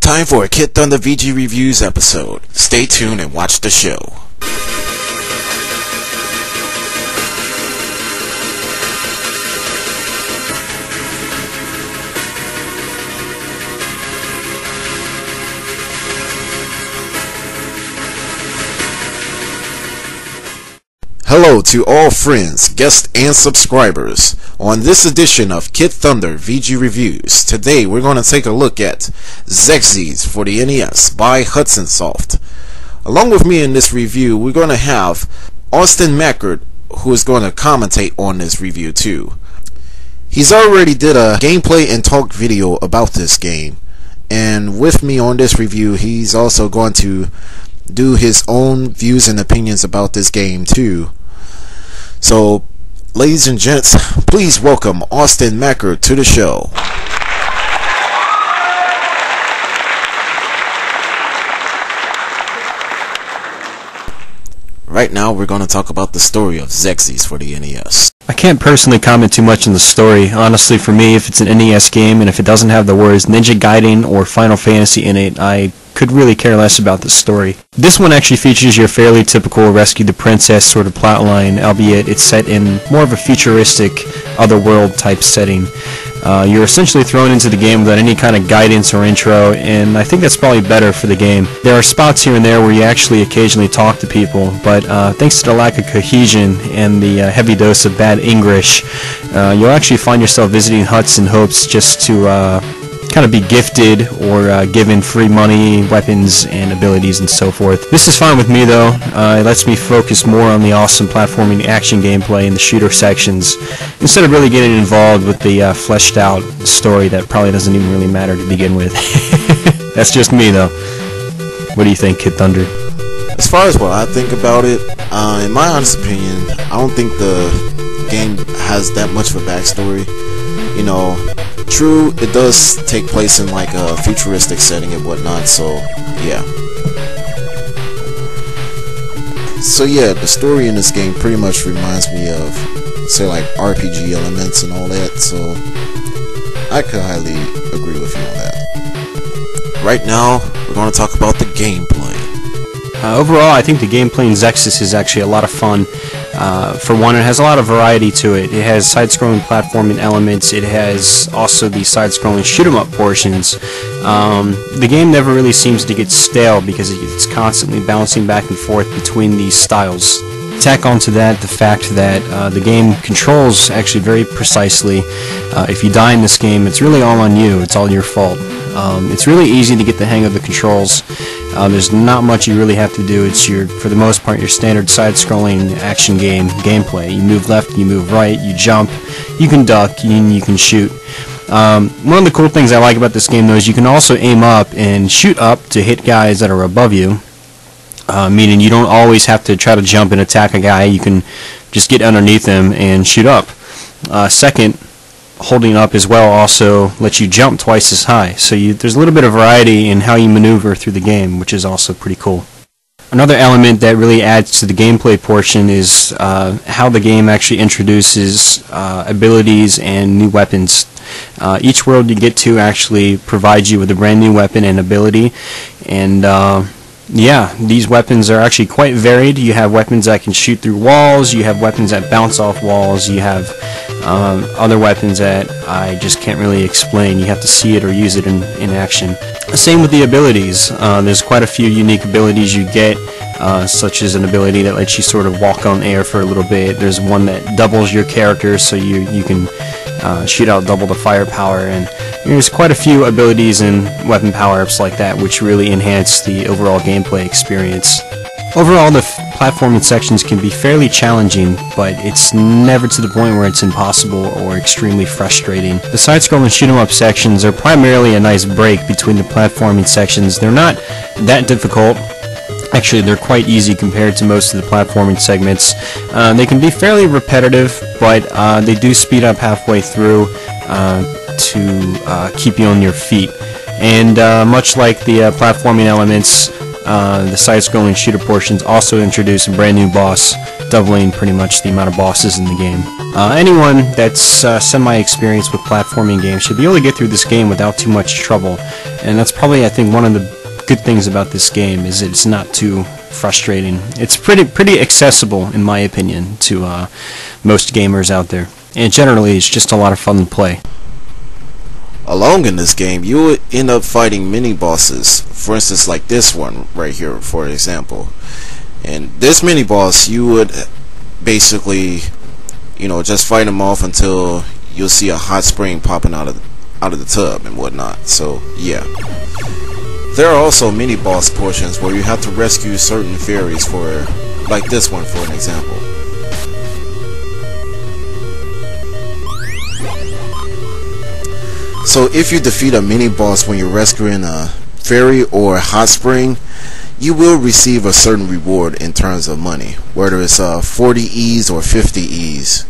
Time for a kidThunder VG Reviews episode. Stay tuned and watch the show. Hello to all friends, guests, and subscribers. On this edition of kidThunder VG Reviews, today we're going to take a look at Xexyz for the NES by Hudson Soft. Along with me in this review, we're going to have Austin Mackert, who is going to commentate on this review too. He's already did a gameplay and talk video about this game, and with me on this review, he's also going to do his own views and opinions about this game too. So, ladies and gents, please welcome Austin Mackert to the show. Right now, we're going to talk about the story of Xexyz for the NES. I can't personally comment too much on the story. Honestly, for me, if it's an NES game and if it doesn't have the words Ninja Gaiden or Final Fantasy in it, I could really care less about the story. This one actually features your fairly typical rescue the princess sort of plotline, albeit it's set in more of a futuristic, otherworld type setting. You're essentially thrown into the game without any kind of guidance or intro, and I think that's probably better for the game. There are spots here and there where you actually occasionally talk to people, but thanks to the lack of cohesion and the heavy dose of bad English, you'll actually find yourself visiting huts in hopes just to kind of be gifted or given free money, weapons, and abilities and so forth. This is fine with me though. It lets me focus more on the awesome platforming action gameplay in the shooter sections instead of really getting involved with the fleshed out story that probably doesn't even really matter to begin with. That's just me though. What do you think, kidThunder? As far as what I think about it, in my honest opinion, I don't think the game has that much of a backstory. You know, true, it does take place in like a futuristic setting and whatnot, so yeah. So yeah, the story in this game pretty much reminds me of, say, like RPG elements and all that, so I could highly agree with you on that. Right now, we're going to talk about the gameplay. Overall, I think the gameplay in Xexyz is actually a lot of fun. For one, it has a lot of variety to it. It has side-scrolling platforming elements. It has also the side-scrolling shoot-'em-up portions. The game never really seems to get stale because it's constantly bouncing back and forth between these styles. Tack onto that the fact that the game controls actually very precisely. If you die in this game, it's really all on you. It's all your fault. It's really easy to get the hang of the controls. There's not much you really have to do. It's for the most part, your standard side-scrolling action gameplay. You move left, you move right, you jump, you can duck, you can shoot. One of the cool things I like about this game, though, is you can also aim up and shoot up to hit guys that are above you. Meaning you don't always have to try to jump and attack a guy. You can just get underneath him and shoot up. Second, holding up as well also lets you jump twice as high. So there's a little bit of variety in how you maneuver through the game, which is also pretty cool. Another element that really adds to the gameplay portion is how the game actually introduces abilities and new weapons. Each world you get to actually provides you with a brand new weapon and ability, and yeah, these weapons are actually quite varied. You have weapons that can shoot through walls, you have weapons that bounce off walls, you have other weapons that I just can't really explain. You have to see it or use it in action. Same with the abilities. There's quite a few unique abilities you get, such as an ability that lets you sort of walk on air for a little bit. There's one that doubles your character, so you can shoot out double the firepower, and there's quite a few abilities and weapon power-ups like that which really enhance the overall gameplay experience. Overall, the platforming sections can be fairly challenging, but it's never to the point where it's impossible or extremely frustrating. The side-scrolling shoot-'em-up sections are primarily a nice break between the platforming sections. They're not that difficult. Actually, they're quite easy compared to most of the platforming segments. They can be fairly repetitive, but they do speed up halfway through to keep you on your feet. And much like the platforming elements, the side-scrolling shooter portions also introduce a brand new boss, doubling pretty much the amount of bosses in the game. Anyone that's semi-experienced with platforming games should be able to get through this game without too much trouble, and that's probably, I think, one of the good things about this game is it's not too frustrating. It's pretty accessible, in my opinion, to most gamers out there, and generally it's just a lot of fun to play. Along in this game, you would end up fighting mini bosses. For instance, like this one right here, for example. And this mini boss, you would basically, you know, just fight him off until you'll see a hot spring popping out of the tub and whatnot. So yeah, there are also mini boss portions where you have to rescue certain fairies, for like this one, for an example. So if you defeat a mini boss when you're rescuing a fairy or a hot spring, you will receive a certain reward in terms of money, whether it's 40 E's or 50 E's.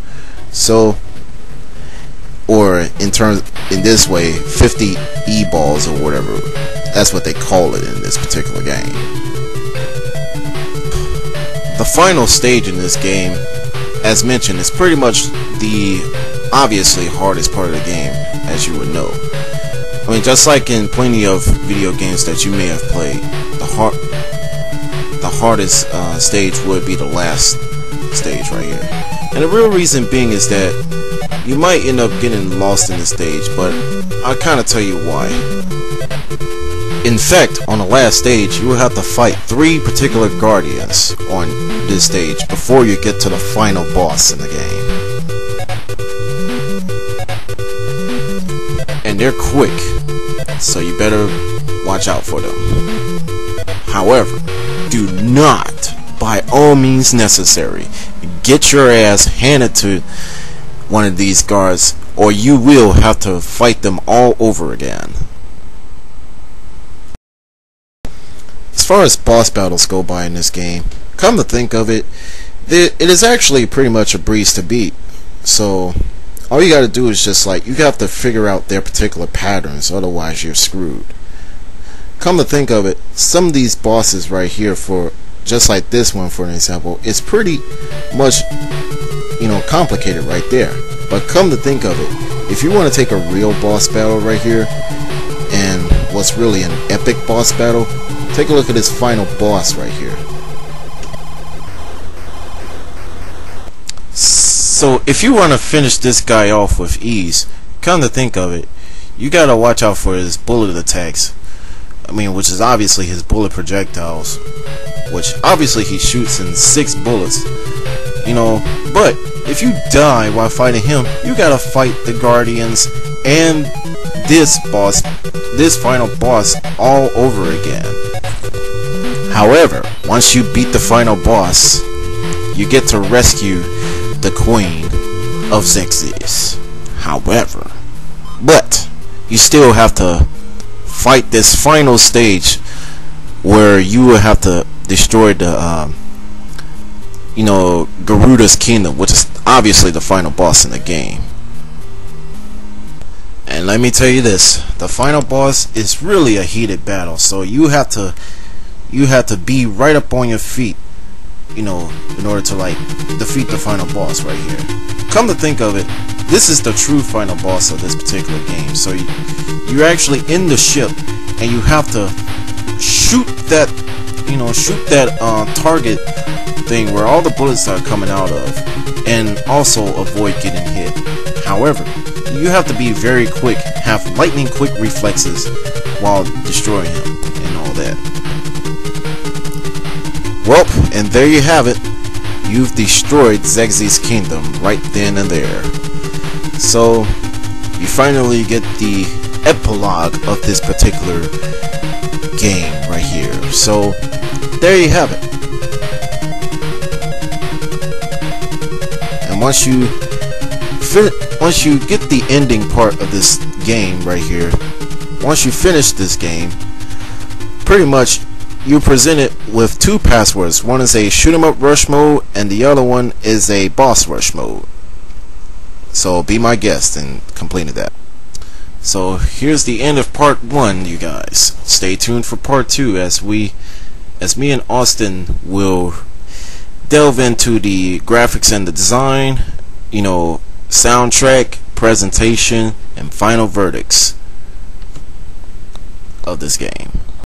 So, or in this way, 50 E balls or whatever. That's what they call it in this particular game. The final stage in this game, as mentioned, is pretty much the obviously hardest part of the game, as you would know. I mean, just like in plenty of video games that you may have played, the hardest stage would be the last stage right here. And the real reason being is that you might end up getting lost in the stage, but I'll kind of tell you why. In fact, on the last stage, you will have to fight 3 particular guardians on this stage before you get to the final boss in the game. And they're quick, so you better watch out for them. However, do not, by all means necessary, get your ass handed to one of these guards, or you will have to fight them all over again. As far as boss battles go by in this game, come to think of it, it is actually pretty much a breeze to beat. So all you gotta do is just like, you have to figure out their particular patterns, otherwise you're screwed. Come to think of it, some of these bosses right here, for just like this one for an example, it's pretty much, you know, complicated right there. But come to think of it, if you want to take a real boss battle right here, and what's really an epic boss battle, take a look at this final boss right here. So if you want to finish this guy off with ease, come to think of it, you gotta watch out for his bullet attacks. I mean, which is obviously his bullet projectiles, which obviously he shoots in 6 bullets, you know. But if you die while fighting him, you gotta fight the guardians and this final boss all over again. However, once you beat the final boss, you get to rescue the Queen of Xexyz. However, but you still have to fight this final stage where you will have to destroy the you know, Garuda's kingdom, which is obviously the final boss in the game. And let me tell you this, the final boss is really a heated battle, so you have to be right up on your feet, you know, in order to like defeat the final boss right here. Come to think of it, this is the true final boss of this particular game. So you're actually in the ship and you have to shoot that, you know, target thing where all the bullets are coming out of, and also avoid getting hit. However, you have to be very quick, have lightning quick reflexes while destroying him and all that. Well, and there you have it. You've destroyed Xexyz's kingdom right then and there. So you finally get the epilogue of this particular game right here. So there you have it. And once you get the ending part of this game right here, once you finish this game, pretty much you're presented with 2 passwords. One is a shoot 'em up rush mode, and the other one is a boss rush mode. So be my guest and complete that. So here's the end of part 1, you guys. Stay tuned for part 2 as me and Austin will delve into the graphics and the design, soundtrack, presentation, and final verdicts of this game.